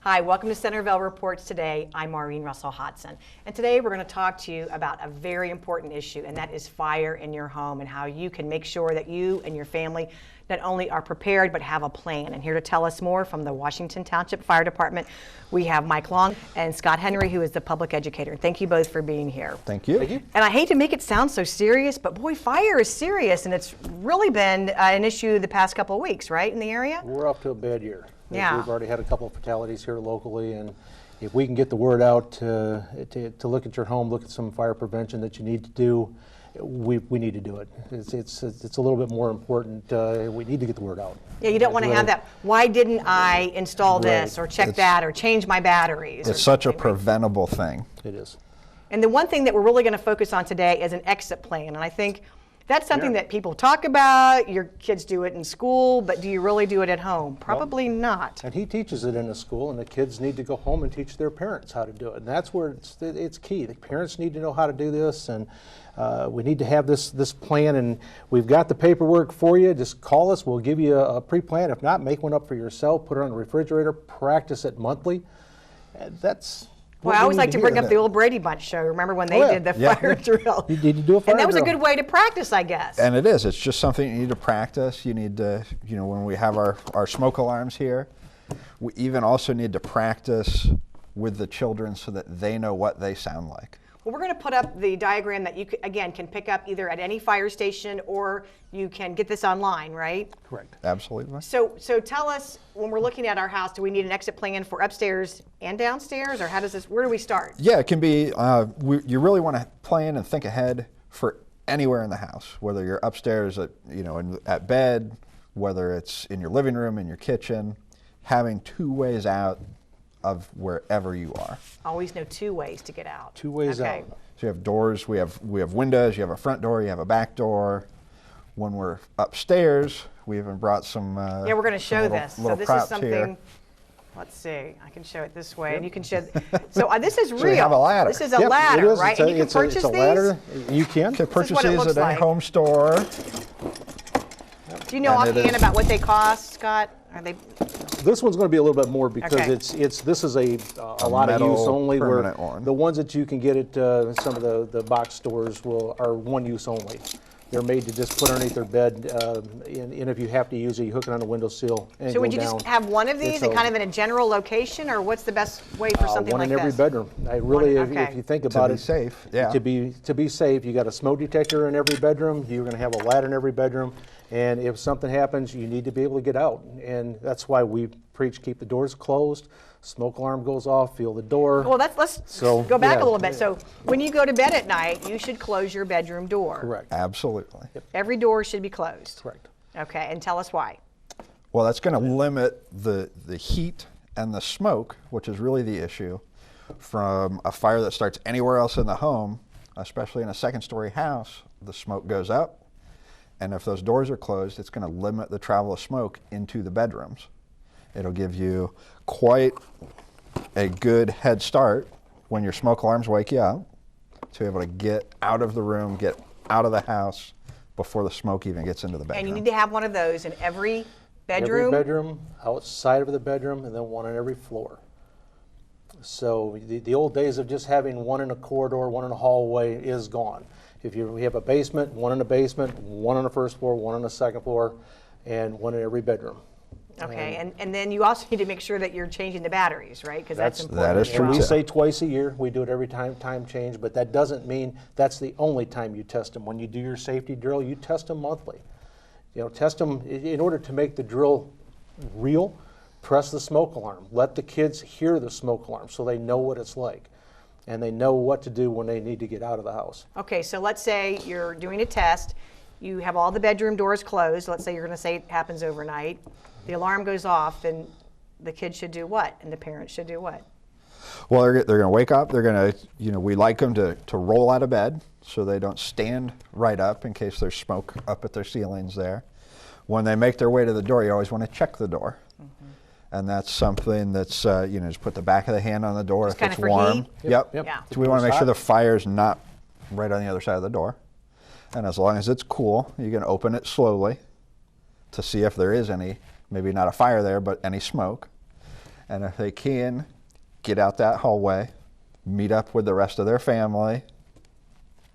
Hi, welcome to Centerville Reports Today. I'm Maureen Russell Hodson. And today we're going to talk to you about a very important issue, and that is fire in your home and how you can make sure that you and your family not only are prepared but have a plan. And here to tell us more from the Washington Township Fire Department, we have Mike Long and Scott Henry, who is the public educator. Thank you both for being here. Thank you. Thank you. And I hate to make it sound so serious, but boy, fire is serious, and it's really been an issue the past couple of weeks, right, in the area? We're off to a bad year. Yeah. We've already had a couple of fatalities here locally, and if we can get the word out to look at your home, look at some fire prevention that you need to do, we need to do it. It's a little bit more important. We need to get the word out. Yeah, you don't want to have that, why didn't I install this or check that or change my batteries? It's such a preventable thing. It is. And the one thing that we're really going to focus on today is an exit plan. And I think that's something that people talk about. Your kids do it in school, but do you really do it at home? Probably not. And he teaches it in a school, and the kids need to go home and teach their parents how to do it. And that's where it's key. The parents need to know how to do this, and we need to have this plan. And we've got the paperwork for you. Just call us. We'll give you a pre-plan. If not, make one up for yourself. Put it on the refrigerator. Practice it monthly. And that's. Well, I always like to bring up the old Brady Bunch show. Remember when they did the fire drill? You need to do a fire And that was drill. a good way to practice, I guess. And it is. It's just something you need to practice. You need to, when we have our smoke alarms here, we even also need to practice with the children so that they know what they sound like. Well, we're going to put up the diagram that you, again, can pick up either at any fire station or you can get this online, right? Correct. Absolutely. So tell us, when we're looking at our house, do we need an exit plan for upstairs and downstairs, or how does this, where do we start? Yeah, it can be, you really want to plan and think ahead for anywhere in the house, whether you're upstairs at bed, whether it's in your living room, in your kitchen, having two ways out of wherever you are. Always know two ways to get out. Two ways out. So you have doors, we have windows, you have a front door, you have a back door. When we're upstairs, we even brought some yeah, we're going to show this. So this is something, here. Let's see, I can show it this way, and you can show, so this is real. So you have a ladder. This is a ladder, right? And you can purchase it's a ladder. these? You can. You can purchase what it these looks at like. any home store. Do you know offhand about what they cost, Scott? Are they? This one's going to be a little bit more because Okay. this is a lot of use only. Where permanent one. the ones that you can get at some of the box stores are one use only. They're made to just put underneath their bed, and if you have to use it, you hook it on the windowsill and So go would you down. just have one of these It's and kind of in a general location, or what's the best way for something one like in every this? bedroom. I really, One- okay. if you think about be it, safe, yeah. To be safe, you got a smoke detector in every bedroom. You're going to have a ladder in every bedroom, and if something happens, you need to be able to get out. And that's why we preach keep the doors closed. Smoke alarm goes off, feel the door. Well, let's So, go back yeah. a little bit. So when you go to bed at night, you should close your bedroom door. Correct. Absolutely. Every door should be closed. Correct. Okay, and tell us why. Well, that's going to limit the heat and the smoke, which is really the issue, from a fire that starts anywhere else in the home, especially in a second-story house. The smoke goes up, and if those doors are closed, it's going to limit the travel of smoke into the bedrooms. It'll give you quite a good head start when your smoke alarms wake you up to be able to get out of the room, get out of the house before the smoke even gets into the bedroom. And you need to have one of those in every bedroom. Every bedroom, outside of the bedroom, and then one on every floor. So the old days of just having one in a corridor, one in a hallway is gone. We have a basement, one in the basement, one on the first floor, one on the second floor, and one in every bedroom. Okay, and then you also need to make sure that you're changing the batteries, right? Because that's important. That is as true well. We say twice a year. We do it every time change, but that doesn't mean that's the only time you test them. When you do your safety drill, you test them monthly. Test them in order to make the drill real. Press the smoke alarm. Let the kids hear the smoke alarm so they know what it's like, and they know what to do when they need to get out of the house. Okay, so let's say you're doing a test. You have all the bedroom doors closed. Let's say you're going to say it happens overnight. The alarm goes off, and the kids should do what? And the parents should do what? Well, they're going to wake up. They're going to, we like them to roll out of bed so they don't stand right up in case there's smoke up at their ceilings there. When they make their way to the door, you always want to check the door. Mm-hmm. And that's something that's, just put the back of the hand on the door Just if it's kinda for warm. heat? Yep. Yeah. So we want to make sure the fire's not right on the other side of the door. And as long as it's cool, you can open it slowly to see if there is any, maybe not a fire there, but any smoke. And if they can, get out that hallway, meet up with the rest of their family,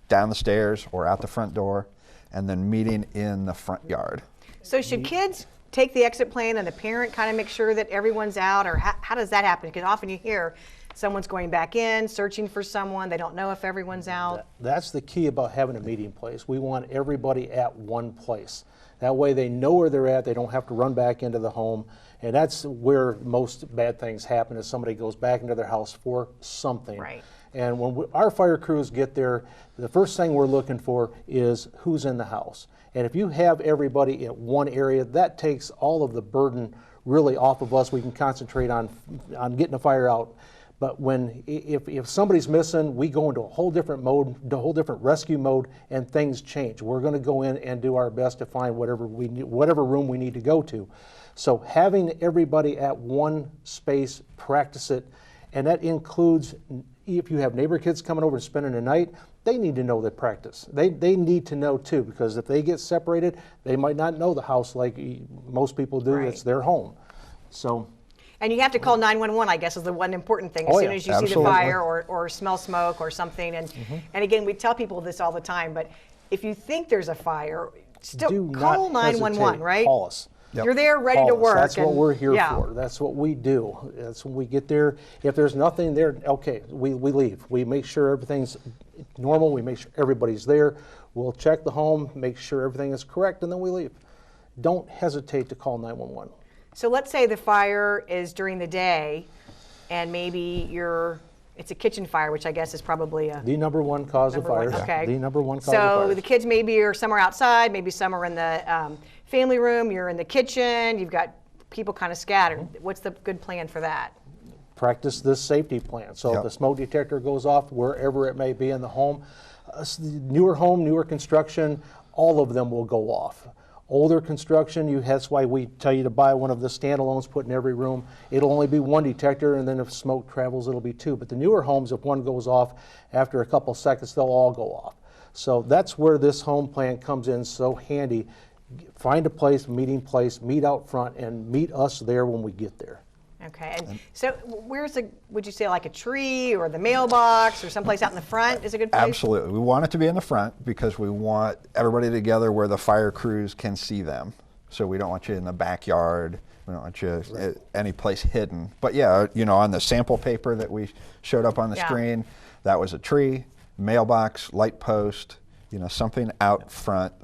down the stairs or out the front door, and then meeting in the front yard. So should kids take the exit plan and the parent kind of make sure that everyone's out, or how does that happen? Because often you hear someone's going back in, searching for someone, they don't know if everyone's out. That's the key about having a meeting place. We want everybody at one place. That way they know where they're at, they don't have to run back into the home. And that's where most bad things happen, is somebody goes back into their house for something. Right. And when our fire crews get there, the first thing we're looking for is who's in the house. And if you have everybody in one area, that takes all of the burden really off of us. We can concentrate on getting the fire out. But if somebody's missing, we go into a whole different mode, a whole different rescue mode, and things change. We're going to go in and do our best to find whatever room we need to go to. So having everybody at one space, practice it, and that includes if you have neighbor kids coming over and spending the night, they need to know the practice. They need to know too, because if they get separated, they might not know the house like most people do. Right. It's their home. So. And you have to call 911, I guess, is the one important thing. As soon as you see the Absolutely. fire or smell smoke or something. And again, we tell people this all the time, but if you think there's a fire, still Do call not 911, hesitate. right? Call us. Yep. You're there ready to Call us. work. That's what and- we're here yeah. for. That's what we do. That's when we get there. If there's nothing there, okay, we leave. We make sure everything's normal. We make sure everybody's there. We'll check the home, make sure everything is correct, and then we leave. Don't hesitate to call 911. So let's say the fire is during the day and maybe it's a kitchen fire, which I guess is probably a The number one cause of number fires. one. Okay. The number one cause of So fires. the kids maybe are somewhere outside, maybe some are in the family room, you're in the kitchen, you've got people kind of scattered. What's the good plan for that? Practice this safety plan. So Yep. if the smoke detector goes off wherever it may be in the home, newer construction, all of them will go off. Older construction, that's why we tell you to buy one of the standalones put in every room. It'll only be one detector, and then if smoke travels, it'll be two. But the newer homes, if one goes off, after a couple seconds, they'll all go off. So that's where this home plan comes in so handy. Find a place, meeting place, meet out front, and meet us there when we get there. Okay, and so would you say like a tree or the mailbox or someplace out in the front is a good place? Absolutely. We want it to be in the front because we want everybody together where the fire crews can see them. So we don't want you in the backyard. We don't want you any place hidden. But yeah, on the sample paper that we showed up on the Yeah. screen, that was a tree, mailbox, light post, something out front.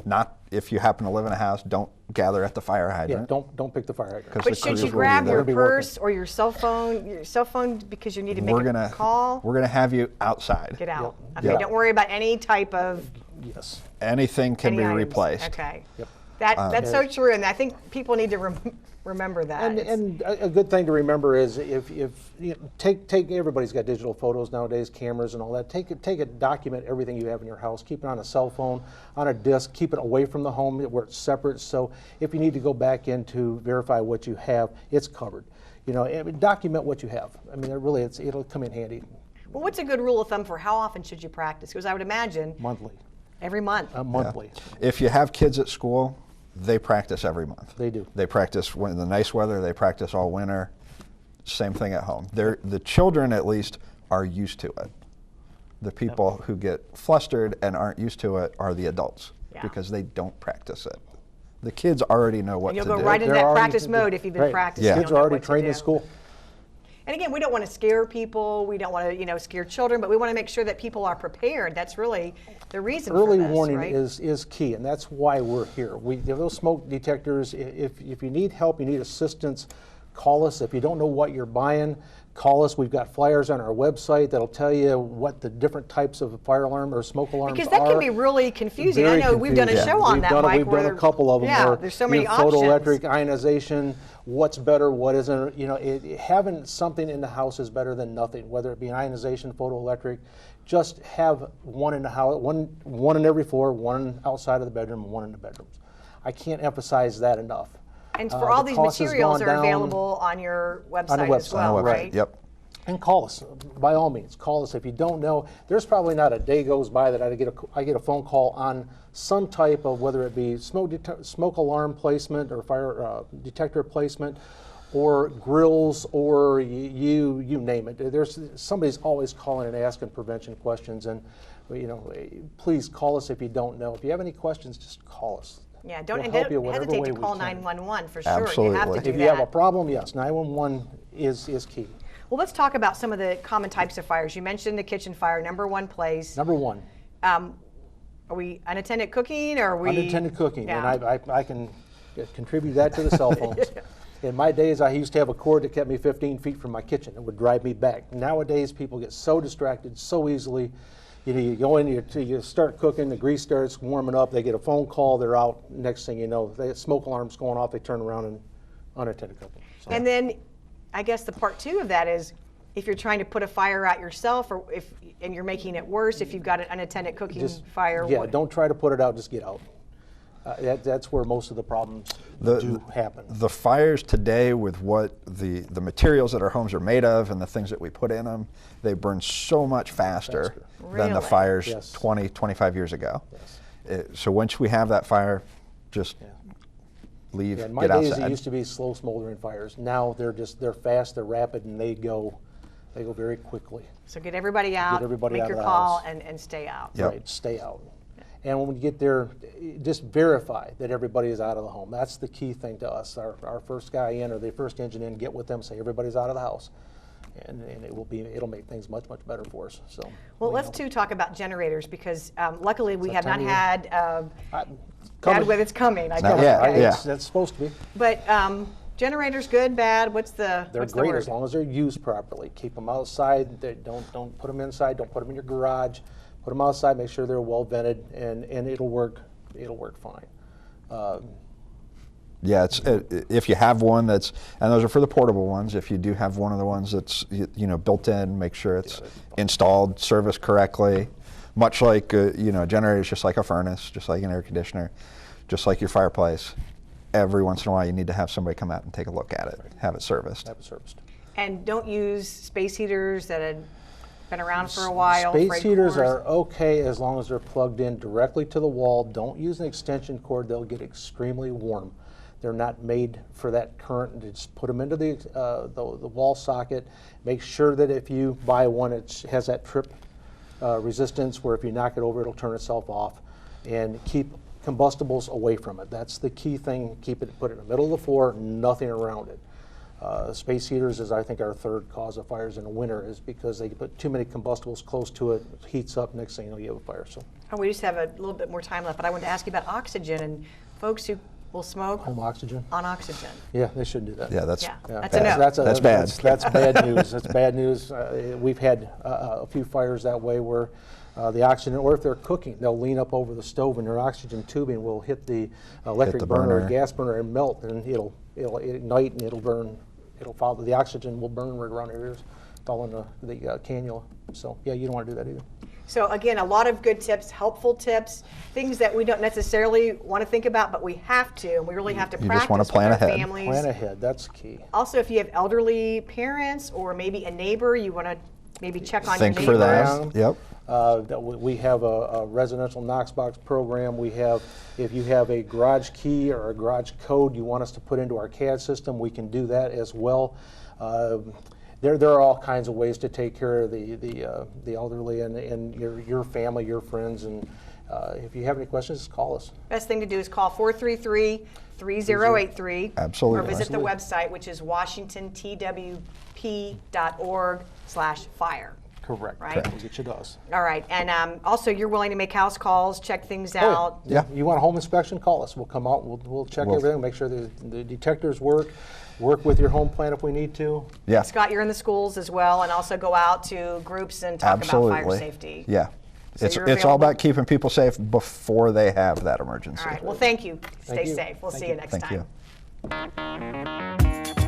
Not if you happen to live in a house, don't gather at the fire Yeah, hydrant. don't pick the fire hydrant. Because But the should crews you will be grab there. your Be working. purse or your cell phone because you need to make We're a gonna call? We're gonna have you outside. Get out. Yep. Okay, Yep. don't worry about any type of Yes. Anything can any be items. replaced. Okay. Yep. That's so true, and I think people need to remember that. And a good thing to remember is if take everybody's got digital photos nowadays, cameras and all that. Take it, document everything you have in your house. Keep it on a cell phone, on a disk. Keep it away from the home where it's separate. So if you need to go back in to verify what you have, it's covered. Document what you have. I mean, it'll come in handy. Well, what's a good rule of thumb for how often should you practice? Because I would imagine Monthly, every month. monthly. If you have kids at school, they practice every month. They do. They practice when in the nice weather. They practice all winter. Same thing at home. The children at least are used to it. The people who get flustered and aren't used to it are the adults Yeah. because they don't practice it. The kids already know what And you'll to go do. right into They're that already- practice mode if you've been right. practicing. Yeah. you'll Kids are know already what to trained in do. school. And again, we don't want to scare people. We don't want to, scare children, but we want to make sure that people are prepared. That's really the reason Early for this, warning right? is key, and that's why we're here. Those smoke detectors, if you need help, you need assistance, call us. If you don't know what you're buying, call us. We've got flyers on our website that'll tell you what the different types of fire alarm or smoke alarms Because that are. can be really confusing. Very I know we've done a confusing. show on We've that, done, Mike. We've where done a couple of them. Yeah, where, there's so many photoelectric, options. ionization, what's better, what isn't. Having something in the house is better than nothing, whether it be an ionization, photoelectric. Just have one in the house, one in every floor, one outside of the bedroom, and one in the bedrooms. I can't emphasize that enough. And for all the these cost has materials gone are down. available on your website, as website. well, On the website, right? Yep. And call us, by all means. Call us if you don't know. There's probably not a day goes by that I get a phone call on some type of, whether it be smoke alarm placement or fire detector placement, or grills, or you name it. Somebody's always calling and asking prevention questions, and please call us if you don't know. If you have any questions, just call us. Yeah, don't We'll help you hesitate whatever to way call we can. 911 for sure. Absolutely. You have to do If that. you have a problem, yes, 911 is key. Well, let's talk about some of the common types of fires. You mentioned the kitchen fire, number one place. Number one. Are we unattended cooking, or are we Unattended cooking, Yeah. and I can contribute that to the cell phones. In my days, I used to have a cord that kept me 15 feet from my kitchen. It would drive me back. Nowadays, people get so distracted so easily. You go in, you start cooking, the grease starts warming up, they get a phone call, they're out. Next thing you know, the smoke alarm's going off, they turn around and unattended cooking. So. And then I guess the part two of that is if you're trying to put a fire out yourself, and you're making it worse if you've got an unattended cooking fire. Yeah, don't try to put it out, just get out. That's where most of the problems do happen. The fires today, with what the materials that our homes are made of and the things that we put in them, they burn so much faster than the Really? fires Yes. 20, 25 years ago. Yes. So once we have that fire, just leave, Yeah, in my get days, outside. it used to be slow smoldering fires. Now they're fast, they're rapid, and they go very quickly. So get everybody out, everybody make out your of the call, house. and stay out. Yep. Right, stay out. And when we get there, just verify that everybody is out of the home. That's the key thing to us. Our first guy in, or the first engine in, get with them, say everybody's out of the house, and it'll make things much better for us. So. Well, let's too talk about generators, because luckily we have not time of had bad Coming. weather. It's coming. I Not guess. yet, Okay. yeah. That's supposed to be. But generators, good, bad? What's the They're what's great the word? as long as they're used properly. Keep them outside. Don't put them inside. Don't put them in your garage. Put them outside. Make sure they're well vented, and it'll work. It'll work fine. Yeah, if you have one and those are for the portable ones. If you do have one of the ones that's built in, make sure it's installed, serviced correctly. Much like a generator is just like a furnace, just like an air conditioner, just like your fireplace. Every once in a while, you need to have somebody come out and take a look at it, have it serviced. Have it serviced. And don't use space heaters that had been around for a while. Space frayed heaters cores. are okay as long as they're plugged in directly to the wall. Don't use an extension cord. They'll get extremely warm. They're not made for that current. Just put them into the wall socket. Make sure that if you buy one, it has that trip resistance where if you knock it over, it'll turn itself off. And keep combustibles away from it. That's the key thing. Put it in the middle of the floor, nothing around it. Space heaters is, I think, our third cause of fires in the winter, is because they put too many combustibles close to it, heats up, next thing you know, you have a fire. So, Oh, we just have a little bit more time left, but I wanted to ask you about oxygen and folks who will smoke home oxygen. on oxygen. Yeah, they shouldn't do that. Yeah, that's Yeah, Yeah, that's a no. That's bad. That's bad news. That's bad news. We've had a few fires that way where the oxygen, or if they're cooking, they'll lean up over the stove and their oxygen tubing will hit the electric the burner or burner. gas burner and melt, and it'll ignite and it'll burn. It'll follow. The oxygen will burn right around your ears, fall in the cannula. So yeah, you don't want to do that either. So again, a lot of good tips, helpful tips, things that we don't necessarily want to think about, but we have to, and we really have to You practice just wanna plan with our ahead. families. Plan ahead. That's key. Also, if you have elderly parents or maybe a neighbor, you want to maybe check on Think your for neighbors. that. Yep. We have a residential Knox box program. We have, if you have a garage key or a garage code you want us to put into our CAD system, we can do that as well. There are all kinds of ways to take care of the elderly and your family, your friends, and if you have any questions, just call us. Best thing to do is call 433-3083. Absolutely. Or visit the website, which is washingtontwp.org/fire. Correct. Right. We'll get you to us. All right, and also you're willing to make house calls, check things out. Yeah. You want a home inspection? Call us. We'll come out. We'll check everything. Make sure the detectors work. Work with your home plan if we need to. Yeah. Scott, you're in the schools as well, and also go out to groups and talk Absolutely. about fire safety. Yeah. So It's you're all available. about keeping people safe before they have that emergency. All right, well, thank you. Stay Thank you. safe. We'll Thank see you. you next Thank time. you.